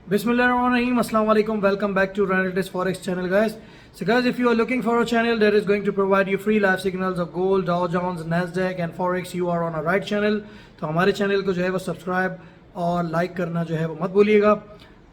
Bismillahirrahmanirrahim. Assalamu alaikum. Welcome back to Ranaltis Forex channel, guys. So guys, if you are looking for a channel that is going to provide you free live signals of gold, Dow Jones, Nasdaq and Forex, you are on a right channel. तो हमारे channel को जो है वो subscribe और like करना जो है वो मत भूलिएगा।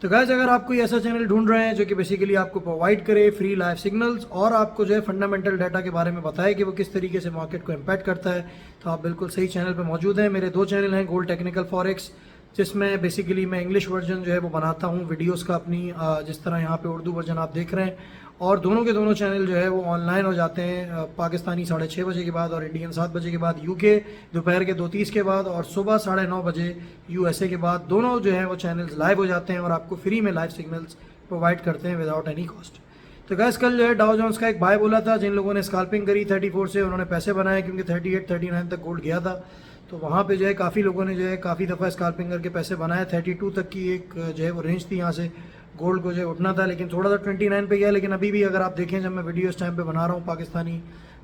तो गाइज, अगर आप कोई ऐसा चैनल ढूंढ रहे हैं जो कि बेसिकली आपको प्रोवाइड करे फ्री लाइव सिग्नल्स और आपको जो है फंडामेंटल डाटा के बारे में बताए कि वो किस तरीके से मार्केट को इम्पैक्ट करता है, तो आप बिल्कुल सही चैनल पर मौजूद हैं। मेरे दो चैनल हैं, गोल्ड टेक्निकल फॉरेक्स, जिसमें बेसिकली मैं इंग्लिश वर्जन जो है वो बनाता हूँ वीडियोस का अपनी, जिस तरह यहाँ पे उर्दू वर्जन आप देख रहे हैं, और दोनों के दोनों चैनल जो है वो ऑनलाइन हो जाते हैं पाकिस्तानी 6:30 बजे के बाद और इंडियन 7 बजे के बाद, यूके दोपहर के 2:30 के बाद और सुबह 9:30 बजे यूएसए के बाद। दोनों जो है वो चैनल्स लाइव हो जाते हैं और आपको फ्री में लाइव सिग्नल्स प्रोवाइड करते हैं विदाउट एनी कॉस्ट। तो गैस, कल जो है डाउ जोन्स का एक बाय बोला था, जिन लोगों ने स्काल्पिंग करी 34 से उन्होंने पैसे बनाए, क्योंकि 38-39 तक गोल्ड गया था। तो वहाँ पे जो है काफ़ी लोगों ने जो है काफ़ी दफ़ा स्काल्पिंग करके पैसे बनाए। 32 तक की एक जो है वो रेंज थी, यहाँ से गोल्ड को जो है उठना था, लेकिन थोड़ा सा 29 पे गया। लेकिन अभी भी अगर आप देखें, जब मैं वीडियो इस टाइम पे बना रहा हूँ पाकिस्तानी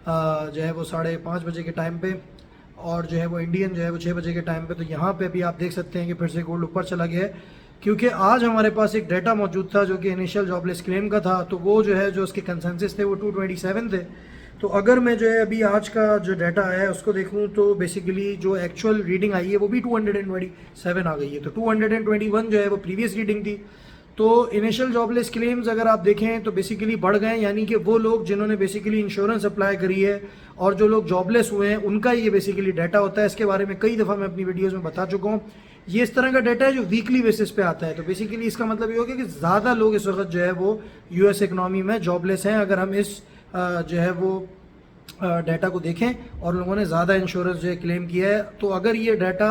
जो है वो 5:30 बजे के टाइम पे और जो है वो इंडियन जो है वो 6 बजे के टाइम पे, तो यहाँ पे भी आप देख सकते हैं कि फिर से गोल्ड ऊपर चला गया है, क्योंकि आज हमारे पास एक डाटा मौजूद था जो कि इनिशियल जॉबलेस क्लेम का था। तो वो जो है जो उसके कंसेंसस थे वो 227 थे। तो अगर मैं जो है अभी आज का जो डाटा है उसको देखूं तो बेसिकली जो एक्चुअल रीडिंग आई है वो भी 227 आ गई है। तो 221 जो है वो प्रीवियस रीडिंग थी। तो इनिशियल जॉबलेस क्लेम्स अगर आप देखें तो बेसिकली बढ़ गए, यानी कि वो लोग जिन्होंने बेसिकली इंश्योरेंस अप्लाई करी है और जो लोग जॉबलेस हुए हैं उनका ये बेसिकली डाटा होता है। इसके बारे में कई दफ़ा मैं अपनी वीडियोज़ में बता चुका हूँ। ये इस तरह का डाटा है जो वीकली बेसिस पे आता है। तो बेसिकली इसका मतलब ये हो गया कि ज़्यादा लोग इस वक्त जो है वो यूएस इकनॉमी में जॉबलेस हैं, अगर हम इस जो है वो डाटा को देखें, और लोगों ने ज़्यादा इंश्योरेंस जो है क्लेम किया है। तो अगर ये डाटा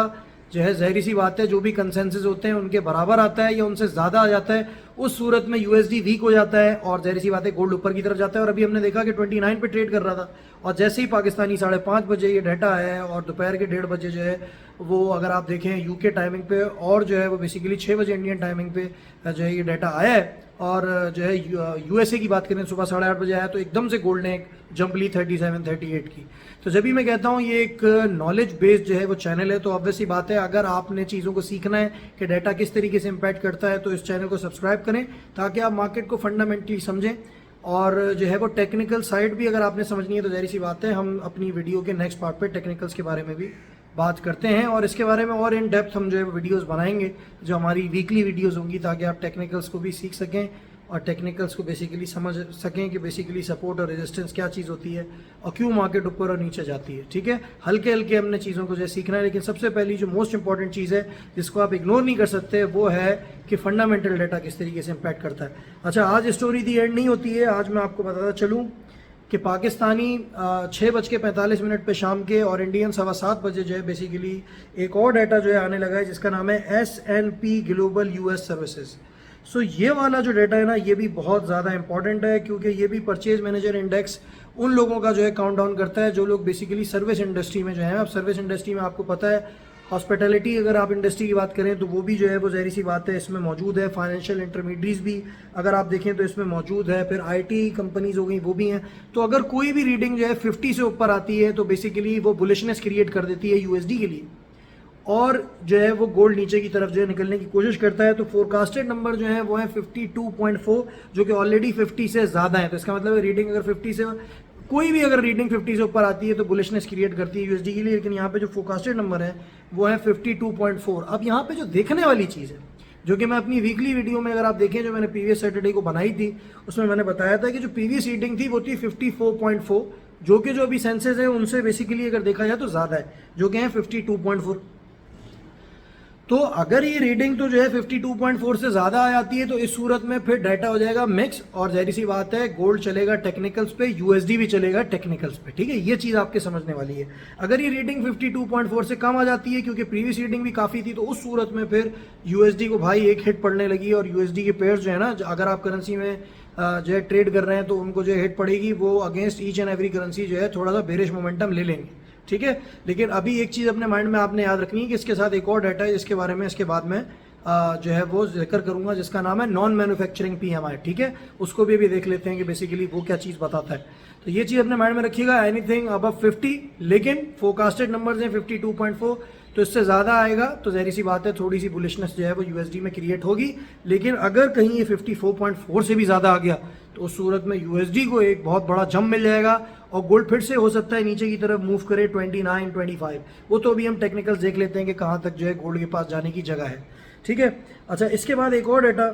जो है ज़ाहिर सी बात है जो भी कंसेंसस होते हैं उनके बराबर आता है या उनसे ज़्यादा आ जाता है, उस सूरत में यूएसडी वीक हो जाता है और ज़ाहिर सी बात है गोल्ड ऊपर की तरफ जाता है। और अभी हमने देखा कि 29 पे ट्रेड कर रहा था, और जैसे ही पाकिस्तानी 5:30 बजे ये डाटा आया है और दोपहर के 1:30 बजे जो है वो अगर आप देखें यूके टाइमिंग पे और जो है वो बेसिकली 6 बजे इंडियन टाइमिंग पे जो है ये डाटा आया है, और जो है यूएसए की बात करें सुबह 8:30 बजे आया, तो एकदम से गोल्ड ने एक जंप ली 37-38 की। तो जब भी मैं कहता हूँ ये एक नॉलेज बेस्ड जो है वो चैनल है, तो ऑब्वियसली बात है अगर आपने चीज़ों को सीखना है कि डाटा किस तरीके से इम्पैक्ट करता है, तो इस चैनल को सब्सक्राइब करें ताकि आप मार्केट को फंडामेंटली समझें। और जो है वो टेक्निकल साइड भी अगर आपने समझनी है तो ज़ाहिर सी बात है हम अपनी वीडियो के नेक्स्ट पार्ट पे टेक्निकल्स के बारे में भी बात करते हैं, और इसके बारे में और इन डेप्थ हम जो है वीडियोस बनाएंगे जो हमारी वीकली वीडियोस होंगी, ताकि आप टेक्निकल्स को भी सीख सकें और टेक्निकल्स को बेसिकली समझ सकें कि बेसिकली सपोर्ट और रेजिस्टेंस क्या चीज़ होती है और क्यों मार्केट ऊपर और नीचे जाती है। ठीक है, हल्के हल्के हमने चीज़ों को जो है सीखना है, लेकिन सबसे पहली जो मोस्ट इंपॉर्टेंट चीज़ है जिसको आप इग्नोर नहीं कर सकते वो है कि फंडामेंटल डाटा किस तरीके से इम्पैक्ट करता है। अच्छा, आज स्टोरी दी एंड नहीं होती है। आज मैं आपको बताता चलूँ कि पाकिस्तानी 6:45 पे शाम के और इंडियन 7:15 बजे जो है बेसिकली एक और डाटा जो है आने लगा है जिसका नाम है S&P ग्लोबल यूएस सर्विसेज। सो ये वाला जो डाटा है ना, ये भी बहुत ज़्यादा इंपॉर्टेंट है, क्योंकि ये भी परचेज मैनेजर इंडेक्स उन लोगों का जो है काउंट डाउन करता है जो लोग बेसिकली सर्विस इंडस्ट्री में जो है। अब सर्विस इंडस्ट्री में आपको पता है हॉस्पिटैलिटी, अगर आप इंडस्ट्री की बात करें तो वो भी जो है वो ज़ाहिर सी बात है इसमें मौजूद है। फाइनेंशियल इंटरमीडिएट्स भी अगर आप देखें तो इसमें मौजूद है, फिर आईटी कंपनीज हो गई वो भी हैं। तो अगर कोई भी रीडिंग जो है 50 से ऊपर आती है तो बेसिकली वो बुलिशनेस क्रिएट कर देती है यूएसडी के लिए, और जो है वो गोल्ड नीचे की तरफ जो है निकलने की कोशिश करता है। तो फोरकास्टेड नंबर जो है वो है 52.4, जो कि ऑलरेडी 50 से ज़्यादा है। तो इसका मतलब है रीडिंग अगर 50 से कोई भी अगर रीडिंग 50 से ऊपर आती है तो बुलिशनेस क्रिएट करती है यूएसडी के लिए, लेकिन यहाँ पे जो फोरकास्टेड नंबर है वो है 52.4। अब यहाँ पे जो देखने वाली चीज़ है, जो कि मैं अपनी वीकली वीडियो में अगर आप देखें जो मैंने प्रीवियस सैटरडे को बनाई थी, उसमें मैंने बताया था कि जो प्रीवियस रीडिंग थी वो थी 54.4, जो कि जो अभी सेंसेस है उनसे बेसिकली अगर देखा जाए तो ज़्यादा है, जो कि है 52.4। तो अगर ये रीडिंग तो जो है 52.4 से ज़्यादा आ जाती है तो इस सूरत में फिर डाटा हो जाएगा मिक्स, और ज़ाहिर सी बात है गोल्ड चलेगा टेक्निकल्स पे, यूएसडी भी चलेगा टेक्निकल्स पे। ठीक है, ये चीज़ आपके समझने वाली है। अगर ये रीडिंग 52.4 से कम आ जाती है, क्योंकि प्रीवियस रीडिंग भी काफ़ी थी, तो उस सूरत में फिर यूएसडी को भाई एक हिट पड़ने लगी, और यूएसडी के पेयर्स जो है ना, अगर आप करेंसी में जो है ट्रेड कर रहे हैं तो उनको जो हिट पड़ेगी, वो against each and every currency जो है थोड़ा सा बेरिश मोमेंटम ले लेंगे। ठीक है, लेकिन अभी एक चीज़ अपने माइंड में आपने याद रखनी है कि इसके साथ एक और डाटा है जिसके बारे में इसके बाद में जो है वो जिक्र करूंगा, जिसका नाम है नॉन मैन्युफैक्चरिंग पीएमआई। ठीक है, उसको भी अभी देख लेते हैं कि बेसिकली वो क्या चीज़ बताता है। तो ये चीज़ अपने माइंड में रखिएगा, एनीथिंग अबव 50, लेकिन फोरकास्टेड नंबर्स हैं 52.4, तो इससे ज़्यादा आएगा तो ज़ाहिर सी बात है थोड़ी सी बुलिशनेस जो है वो यूएसडी में क्रिएट होगी। लेकिन अगर कहीं ये 54.4 से भी ज़्यादा आ गया तो उस सूरत में यूएसडी को एक बहुत बड़ा जंप मिल जाएगा और गोल्ड फिर से हो सकता है नीचे की तरफ मूव करे 29, 25। वो तो अभी हम टेक्निकल्स देख लेते हैं कि कहाँ तक जो है गोल्ड के पास जाने की जगह है। ठीक है, अच्छा इसके बाद एक और डेटा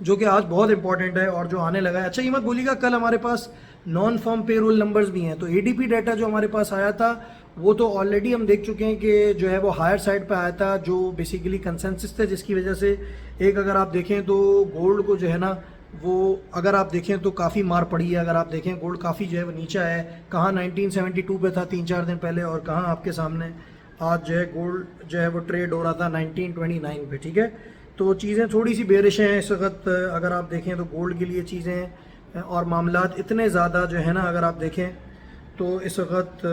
जो कि आज बहुत इंपॉर्टेंट है और जो आने लगा है। अच्छा ये मत बोलिएगा, कल हमारे पास नॉन फॉर्म पेरोल नंबर्स भी हैं, तो एडीपी डाटा जो हमारे पास आया था वो तो ऑलरेडी हम देख चुके हैं कि जो है वो हायर साइड पे आया था, जो बेसिकली कंसेंसस थे, जिसकी वजह से एक अगर आप देखें तो गोल्ड को जो है ना वो अगर आप देखें तो काफ़ी मार पड़ी है। अगर आप देखें गोल्ड काफ़ी जो है वो नीचे है, कहाँ 1972 पे था 3-4 दिन पहले और कहाँ आपके सामने आज जो है गोल्ड जो है वो ट्रेड हो रहा था 1929 पे। ठीक है, तो चीज़ें थोड़ी सी बेरिश हैं इस वक्त अगर आप देखें तो गोल्ड के लिए चीज़ें और मामलात इतने ज़्यादा जो है ना अगर आप देखें तो इस वक्त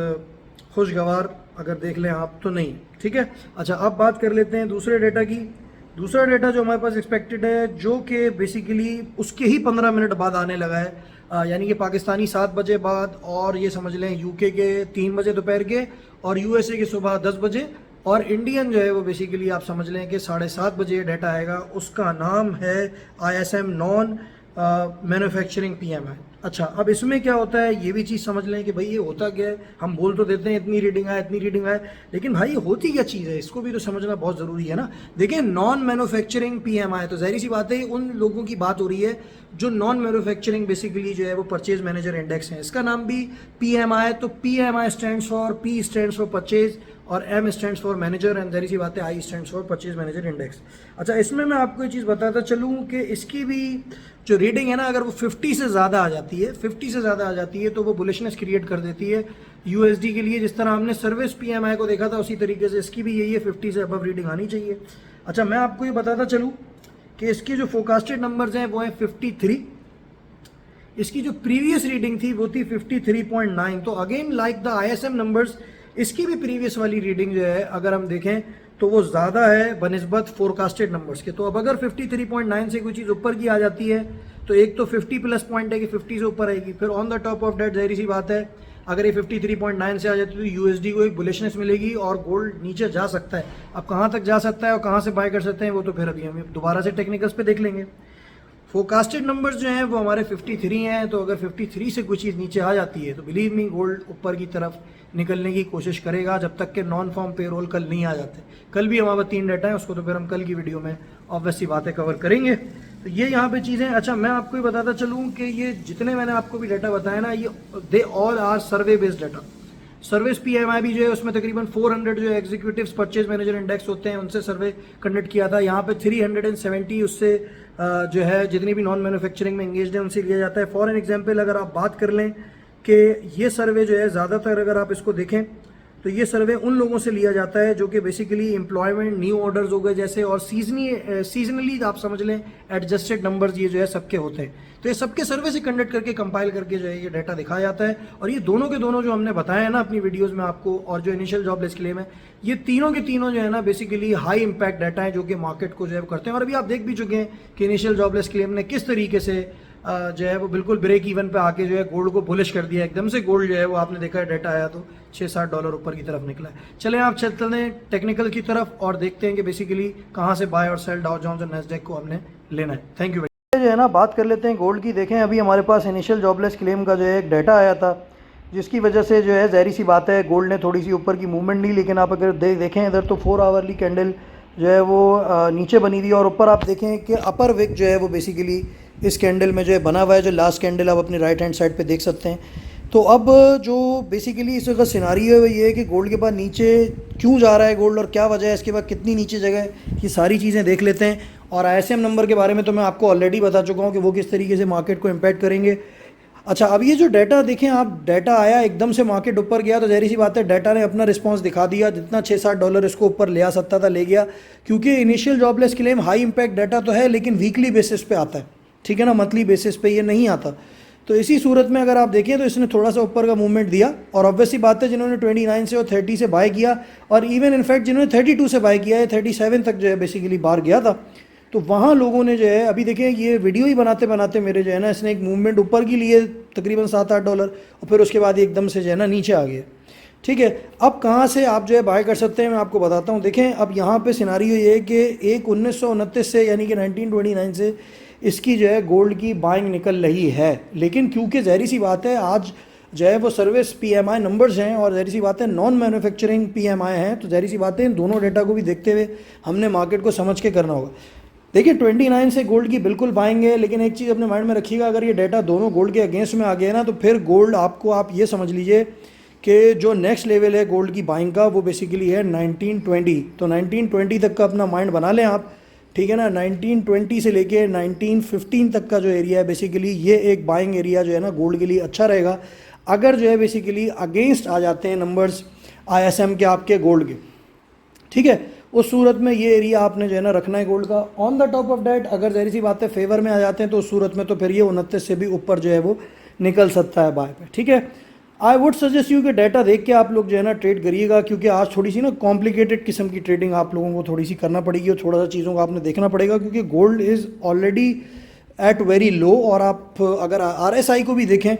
खुशगवार अगर देख लें आप तो नहीं। ठीक है, अच्छा अब बात कर लेते हैं दूसरे डेटा की। दूसरा डेटा जो हमारे पास एक्सपेक्टेड है जो कि बेसिकली उसके ही 15 मिनट बाद आने लगा है, यानी कि पाकिस्तानी 7 बजे बाद और ये समझ लें यूके के 3 बजे दोपहर के और यूएसए के सुबह 10 बजे और इंडियन जो है वो बेसिकली आप समझ लें कि 7:30 बजे डाटा आएगा। उसका नाम है ISM नॉन मैन्युफैक्चरिंग PMI। अच्छा अब इसमें क्या होता है ये भी चीज़ समझ लें कि भाई ये होता क्या है। हम बोल तो देते हैं इतनी रीडिंग आए इतनी रीडिंग आए, लेकिन भाई होती क्या चीज़ है इसको भी तो समझना बहुत ज़रूरी है ना। देखिए नॉन मैन्युफैक्चरिंग PMI तो ज़ाहिर सी बात है उन लोगों की बात हो रही है जो नॉन मैन्युफैक्चरिंग बेसिकली जो है वो परचेज मैनेजर इंडेक्स है। इसका नाम भी PMI, तो PMI stands for, P stands for purchase और M stands for manager and ज़ाहिर सी बात है I stands for purchase manager index. अच्छा इसमें मैं आपको ये चीज़ बताता चलूँ कि इसकी भी जो रीडिंग है ना अगर वो 50 से ज़्यादा आ जाती है, 50 से ज़्यादा आ जाती है तो वो बुलिशनेस क्रिएट कर देती है USD के लिए। जिस तरह हमने सर्विस PMI को देखा था उसी तरीके से इसकी भी यही है, 50 से अबव रीडिंग आनी चाहिए। अच्छा मैं आपको ये बताता चलूँ कि इसके जो फोरकास्टेड नंबर्स हैं वो हैं 53, इसकी जो प्रीवियस रीडिंग थी वो थी 53.9। तो again like the ISM numbers इसकी भी प्रीवियस वाली रीडिंग जो है अगर हम देखें तो वो ज़्यादा है बनिस्बत फोरकास्टेड नंबर्स के। तो अब अगर 53.9 से कोई चीज़ ऊपर की आ जाती है तो एक तो 50 प्लस पॉइंट है कि 50 से ऊपर आएगी, फिर on the top of that ज़ाहिर सी बात है अगर ये 53.9 से आ जाती है तो USD को एक बुलिशनेस मिलेगी और गोल्ड नीचे जा सकता है। अब कहाँ तक जा सकता है और कहाँ से बाय कर सकते हैं वो तो फिर अभी हम दोबारा से टेक्निकल्स पे देख लेंगे। फोरकास्टेड नंबर्स जो हैं वो हमारे 53 हैं, तो अगर 53 से कोई चीज़ नीचे आ जाती है तो बिलीव मी गोल्ड ऊपर की तरफ निकलने की कोशिश करेगा जब तक कि नॉन फॉर्म पेरोल कल नहीं आ जाते। कल भी हमारे 3 डाटा है उसको तो फिर हम कल की वीडियो में ऑब्वियसली बातें कवर करेंगे। तो ये यहाँ पे चीज़ें। अच्छा मैं आपको ये बताता चलूँ कि ये जितने मैंने आपको भी डाटा बताया ना ये they all are survey based data. Service PMI भी जो है उसमें तकरीबन 400 जो एग्जीक्यूटिव्स परचेज मैनेजर इंडेक्स होते हैं उनसे सर्वे कंडक्ट किया था। यहाँ पे 370 उससे जो है जितनी भी नॉन मैन्युफैक्चरिंग में एंगेज है उनसे लिया जाता है। फॉर एन एग्जांपल अगर आप बात कर लें कि ये सर्वे जो है ज़्यादातर अगर आप इसको देखें तो ये सर्वे उन लोगों से लिया जाता है जो कि बेसिकली एम्प्लॉयमेंट न्यू ऑर्डर्स हो गए जैसे और सीजनली आप समझ लें एडजस्टेड नंबर्स ये जो है सबके होते हैं। तो ये सबके सर्वे से कंडक्ट करके कंपाइल करके जो है ये डाटा दिखाया जाता है। और ये दोनों के दोनों जो हमने बताया है ना अपनी वीडियोस में आपको और जो इनिशियल जॉबलेस क्लेम है ये तीनों के तीनों जो है ना बेसिकली हाई इंपैक्ट डाटा है जो कि मार्केट को जो है करते हैं। और अभी आप देख भी चुके हैं कि इनिशियल जॉबलेस क्लेम ने किस तरीके से जो है वो बिल्कुल ब्रेक इवन पे आके जो है गोल्ड को बुलिश कर दिया एकदम से। गोल्ड जो है वो आपने देखा है डाटा आया तो $6-7 ऊपर की तरफ निकला है। चलें आप चलते हैं टेक्निकल की तरफ और देखते हैं कि बेसिकली कहाँ से बाय और सेल डाउ जोन्स और नैस्डैक को हमने लेना है। Thank you. जो है ना बात कर लेते हैं गोल्ड की। देखें अभी हमारे पास इनिशियल जॉबलेस क्लेम का जो है एक डाटा आया था जिसकी वजह से जो है ज़ाहिर सी बात है गोल्ड ने थोड़ी सी ऊपर की मूवमेंट ली, लेकिन आप अगर देखें इधर तो 4 आवरली कैंडल जो है वो नीचे बनी थी और ऊपर आप देखें कि अपर विक जो है वो बेसिकली इस कैंडल में जो है बना हुआ है। जो लास्ट कैंडल आप अपने राइट हैंड साइड पे देख सकते हैं। तो अब जो बेसिकली इस वक्त सिनारियो है वो ये है कि गोल्ड के बाद नीचे क्यों जा रहा है गोल्ड और क्या वजह है, इसके बाद कितनी नीचे जगह है, ये सारी चीज़ें देख लेते हैं। और ISM नंबर के बारे में तो मैं आपको ऑलरेडी बता चुका हूँ कि वो किस तरीके से मार्केट को इम्पैक्ट करेंगे। अच्छा अब ये जो डाटा देखें आप, डाटा आया एकदम से मार्केट ऊपर गया तो ज़ाहिर सी बात है डाटा ने अपना रिस्पांस दिखा दिया। जितना $6-7 इसको ऊपर ले आ सकता था ले गया, क्योंकि initial jobless claim high impact data तो है लेकिन वीकली बेसिस पे आता है, ठीक है ना, मंथली बेसिस पे ये नहीं आता। तो इसी सूरत में अगर आप देखें तो इसने थोड़ा सा ऊपर का मूवमेंट दिया और ऑब्वियसली बात है जिन्होंने 29 से और 30 से बाय किया और इवन इनफैक्ट जिन्होंने 32 से बाय किया है 37 तक जो है बेसिकली बाहर गया था, तो वहाँ लोगों ने जो है अभी देखें ये वीडियो ही बनाते बनाते मेरे जो है ना इसने एक मूवमेंट ऊपर की लिए तकरीबन $7-8 और फिर उसके बाद एकदम से जो है ना नीचे आ गया। ठीक है। अब कहाँ से आप जो है बाय कर सकते हैं मैं आपको बताता हूँ। देखें अब यहाँ पे सिनारियो ये है कि एक 1929 से यानी कि 1929 से इसकी जो है गोल्ड की बाइंग निकल रही है, लेकिन क्योंकि ज़ाहिर सी बात है आज जो है वो सर्विस पीएमआई नंबर्स हैं और ज़ाहिर सी बात है नॉन मैन्युफैक्चरिंग पीएमआई हैं, तो ज़ाहिर सी बात है इन दोनों डेटा को भी देखते हुए हमने मार्केट को समझ के करना होगा। देखिए 29 से गोल्ड की बिल्कुल बाइंग है, लेकिन एक चीज़ अपने माइंड में रखिएगा, अगर ये डेटा दोनों गोल्ड के अगेंस्ट में आ गया ना तो फिर गोल्ड आपको, आप ये समझ लीजिए कि जो नेक्स्ट लेवल है गोल्ड की बाइंग का वो बेसिकली है 1920। तो 1920 तक का अपना माइंड बना लें आप, ठीक है ना। 1920 से लेके 1915 तक का जो एरिया है बेसिकली ये एक बाइंग एरिया जो है ना गोल्ड के लिए अच्छा रहेगा। अगर जो है बेसिकली अगेंस्ट आ जाते हैं नंबर्स आईएसएम के आपके गोल्ड के, ठीक है, उस सूरत में ये एरिया आपने जो है ना रखना है गोल्ड का। On the top of that अगर ज़ाहिर सी बात है फेवर में आ जाते हैं तो उस सूरत में तो फिर ये 29 से भी ऊपर जो है वो निकल सकता है बाय पे, ठीक है। आई वुड सजेस्ट यू कि डाटा देख के आप लोग जो है ना ट्रेड करिएगा, क्योंकि आज थोड़ी सी ना कॉम्प्लिकेटेड किस्म की ट्रेडिंग आप लोगों को थोड़ी सी करना पड़ेगी और थोड़ा सा चीज़ों को आपने देखना पड़ेगा, क्योंकि gold is already at very low. और आप अगर आरएसआई को भी देखें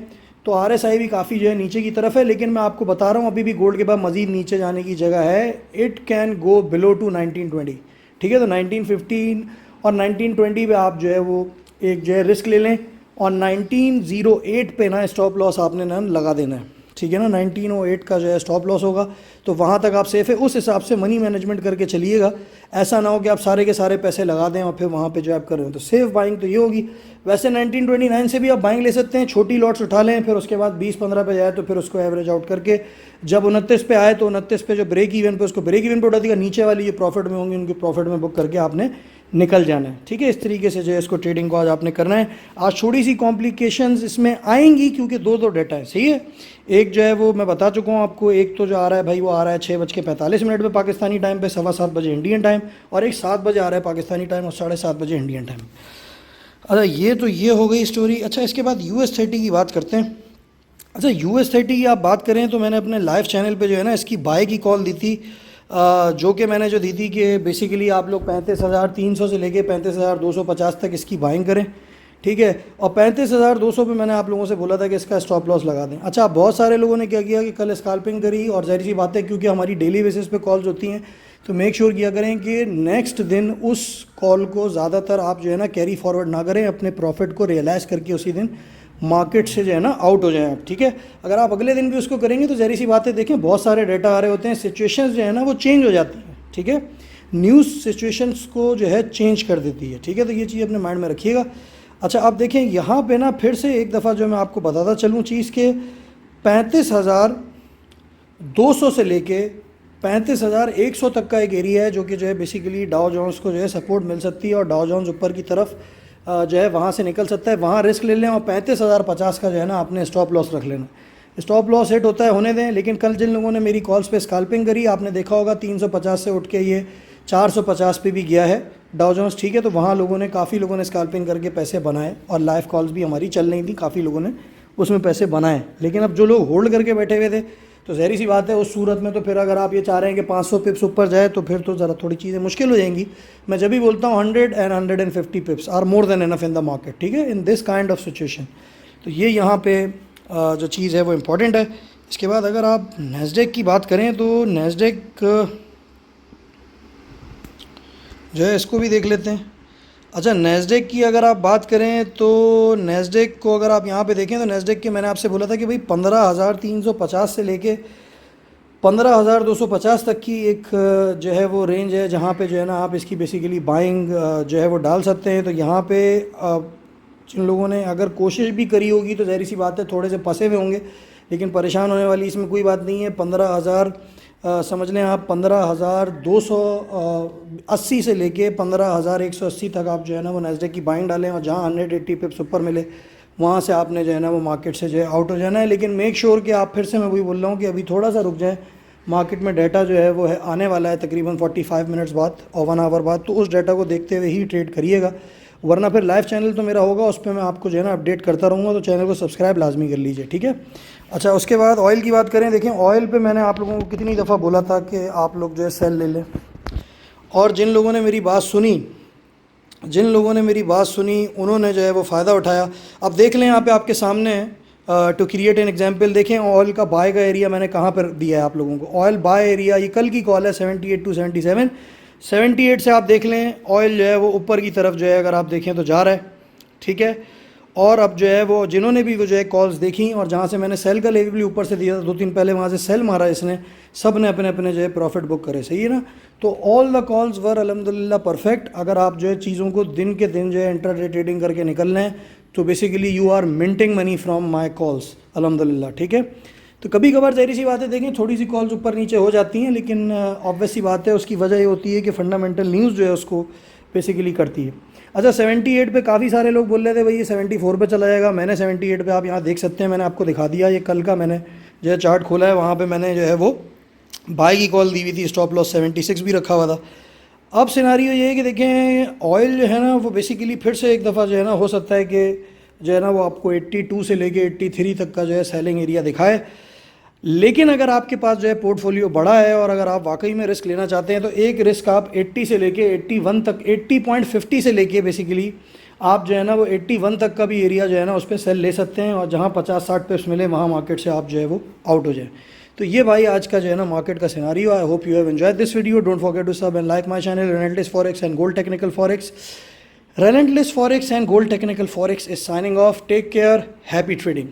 तो आरएसआई भी काफ़ी जो है नीचे की तरफ है, लेकिन मैं आपको बता रहा हूँ अभी भी गोल्ड के बाद मज़ीद नीचे जाने की जगह है। It can go below to 1920, ठीक है। तो 1915 और 1920 पे आप जो है वो एक जो है रिस्क ले लें और 1908 पे ना स्टॉप लॉस आपने ना लगा देना है, ठीक है ना। 1908 का जो है स्टॉप लॉस होगा तो वहाँ तक आप सेफ है, उस हिसाब से मनी मैनेजमेंट करके चलिएगा। ऐसा ना हो कि आप सारे के सारे पैसे लगा दें और फिर वहाँ पे जो आप कर रहे हो, तो सेफ बाइंग तो ये होगी। वैसे 1929 से भी आप बाइंग ले सकते हैं, छोटी लॉट्स उठा लें, फिर उसके बाद 20-15 पे जाए तो फिर उसको एवरेज आउट करके जब 29 पे आए तो 29 पे जो ब्रेक इवन पे उसको ब्रेक इवन पे उठा देगा, नीचे वाली जो प्रॉफिट में होंगी उनकी प्रॉफिट में बुक करके आपने निकल जाना है, ठीक है। इस तरीके से जो है इसको ट्रेडिंग को आज आपने करना है। आज थोड़ी सी कॉम्प्लिकेशंस इसमें आएंगी क्योंकि दो डेटा है, सही है। एक जो है वो मैं बता चुका हूँ आपको, एक तो जो आ रहा है भाई वो आ रहा है 6:45 पे पाकिस्तानी टाइम पे, 7:15 बजे इंडियन टाइम, और एक 7 बजे आ रहा है पाकिस्तानी टाइम और 7:30 बजे इंडियन टाइम। अच्छा ये तो ये हो गई स्टोरी। अच्छा इसके बाद US30 की बात करते हैं। अच्छा US30 की आप बात करें तो मैंने अपने लाइव चैनल पे जो है ना इसकी बाय की कॉल दी थी, जो कि मैंने जो दी थी कि बेसिकली आप लोग 35,300 से लेके 35,250 तक इसकी बाइंग करें, ठीक है। और 35,200 पे मैंने आप लोगों से बोला था कि इसका स्टॉप लॉस लगा दें। अच्छा बहुत सारे लोगों ने क्या किया कि कल स्कैल्पिंग करी, और जाहिर सी बात है क्योंकि हमारी डेली बेसिस पे कॉल्स होती हैं तो मेक श्योर किया करें कि नेक्स्ट दिन उस कॉल को ज़्यादातर आप जो है ना कैरी फॉरवर्ड ना करें, अपने प्रॉफिट को रियलाइज़ करके उसी दिन मार्केट से जो है ना आउट हो जाए आप, ठीक है। अगर आप अगले दिन भी उसको करेंगे तो ज़ाहिर सी बात है, देखें बहुत सारे डेटा आ रहे होते हैं, सिचुएशंस जो है ना वो चेंज हो जाती हैं, ठीक है। न्यूज़ सिचुएशंस को जो है चेंज कर देती है, ठीक है। तो ये चीज़ अपने माइंड में रखिएगा। अच्छा आप देखें यहाँ पे ना फिर से एक दफ़ा जो मैं आपको बताता चलूँ चीज़ के 35,200 से लेके 35,100 तक का एक एरिया है जो कि जो है बेसिकली डाउ जोन्स को जो है सपोर्ट मिल सकती है, और डाउ जोन्स ऊपर की तरफ जो है वहाँ से निकल सकता है, वहाँ रिस्क ले लें। और 35,050 का जो है ना आपने स्टॉप लॉस रख लेना। स्टॉप लॉस हिट होता है होने दें, लेकिन कल जिन लोगों ने मेरी कॉल्स पे स्कैल्पिंग करी आपने देखा होगा 350 से उठ के ये 450 पे भी गया है डाउ जोन्स, ठीक है। तो वहाँ लोगों ने काफ़ी लोगों ने स्कैल्पिंग करके पैसे बनाए, और लाइव कॉल्स भी हमारी चल रही थी, काफ़ी लोगों ने उसमें पैसे बनाए। लेकिन अब जो लोग होल्ड करके बैठे हुए थे तो ज़हरी सी बात है उस सूरत में तो फिर अगर आप ये चाह रहे हैं कि 500 पिप्स ऊपर जाए तो फिर तो ज़रा थोड़ी चीज़ें मुश्किल हो जाएंगी। मैं जब भी बोलता हूँ 100 and 150 pips are more than enough in the market, ठीक है, in this kind of situation. तो ये यहाँ पे जो चीज़ है वो इम्पॉर्टेंट है। इसके बाद अगर आप नैस्डैक की बात करें तो नैस्डैक जो है इसको भी देख लेते हैं। अच्छा नैस्डैक की अगर आप बात करें तो नैस्डैक को अगर आप यहाँ पे देखें तो नैस्डैक के मैंने आपसे बोला था कि भाई 15,350 से लेके 15,250 तक की एक जो है वो रेंज है जहाँ पे जो है ना आप इसकी बेसिकली बाइंग जो है वो डाल सकते हैं। तो यहाँ पे जिन लोगों ने अगर कोशिश भी करी होगी तो ज़ाहिर सी बात है थोड़े से फंसे हुए होंगे, लेकिन परेशान होने वाली इसमें कोई बात नहीं है। 15,000 समझ लें आप 15,280 से लेके 15,180 तक आप जो है ना वो नैस्डैक की बाइंग डालें, और जहाँ 180 पिप्स ऊपर मिले वहाँ से आपने जो है ना वो मार्केट से जो है आउट हो जाना है। लेकिन मेक श्योर कि आप फिर से मैं वही बोल रहा हूँ कि अभी थोड़ा सा रुक जाए, मार्केट में डाटा जो है वो है आने वाला है तकरीबन 45 मिनट्स बाद और 1 आवर बाद, तो उस डाटा को देखते हुए ही ट्रेड करिएगा, वरना फिर लाइव चैनल तो मेरा होगा, उस पर मैं आपको जो है ना अपडेट करता रहूँगा, तो चैनल को सब्सक्राइब लाजमी कर लीजिए, ठीक है। अच्छा उसके बाद ऑयल की बात करें, देखें ऑयल पे मैंने आप लोगों को कितनी दफ़ा बोला था कि आप लोग जो है सेल ले लें, और जिन लोगों ने मेरी बात सुनी उन्होंने जो है वो फ़ायदा उठाया। अब देख लें यहाँ पे आपके सामने है टू क्रिएट एन एग्जाम्पल देखें ऑयल का बाय का एरिया मैंने कहाँ पर दिया है आप लोगों को। ऑयल बाय एरिया ये कल की कॉल है 78 टू 77। 78 से आप देख लें ऑयल जो है वो ऊपर की तरफ जो है अगर आप देखें तो जा रहा है, ठीक है। और अब जो है वो जिन्होंने भी वो जो है कॉल्स देखी और जहाँ से मैंने सेल का लेवल भी ऊपर से दिया था 2-3 पहले, वहाँ से सेल मारा इसने, सब ने अपने अपने जो है प्रॉफिट बुक करे, सही है ना। तो ऑल द कॉल्स वर अल्हम्दुलिल्लाह परफेक्ट। अगर आप जो है चीज़ों को दिन के दिन जो है इंट्राडे ट्रेडिंग करके निकलना है तो basically you are minting money from my calls अल्हम्दुलिल्लाह, ठीक है। तो कभी कभार ज़ाहिर सी बात है देखें थोड़ी सी कॉल्स ऊपर नीचे हो जाती हैं, लेकिन ऑब्वियस सी बात है उसकी वजह ये होती है कि फंडामेंटल न्यूज़ जो है उसको बेसिकली करती है। अच्छा 78 पे काफ़ी सारे लोग बोल रहे थे भाई ये 74 पे चला जाएगा। मैंने 78 पे आप यहाँ देख सकते हैं, मैंने आपको दिखा दिया, ये कल का मैंने जो है चार्ट खोला है, वहाँ पे मैंने जो है वो बाय की कॉल दी हुई थी, स्टॉप लॉस 76 भी रखा हुआ था। अब सिनारियो ये है कि देखें ऑयल जो है ना वो बेसिकली फिर से एक दफ़ा जो है ना हो सकता है कि जो है ना वो आपको 82 से लेके 83 तक का जो है सेलिंग एरिया दिखाए। लेकिन अगर आपके पास जो है पोर्टफोलियो बड़ा है और अगर आप वाकई में रिस्क लेना चाहते हैं तो एक रिस्क आप 80 से लेके 81 तक, 80.50 से लेके बेसिकली आप जो है ना वो 81 तक का भी एरिया जो है ना उस पर सेल ले सकते हैं, और जहाँ 50-60 पिप्स मिले वहाँ मार्केट से आप जो है वो आउट हो जाए। तो ये भाई आज का जो है ना मार्केट का scenario. I hope you have enjoyed this video. Don't forget to sub and like my channel relentless forex and gold technical forex. Relentless Forex and Gold Technical Forex is signing off. Take care. Happy trading.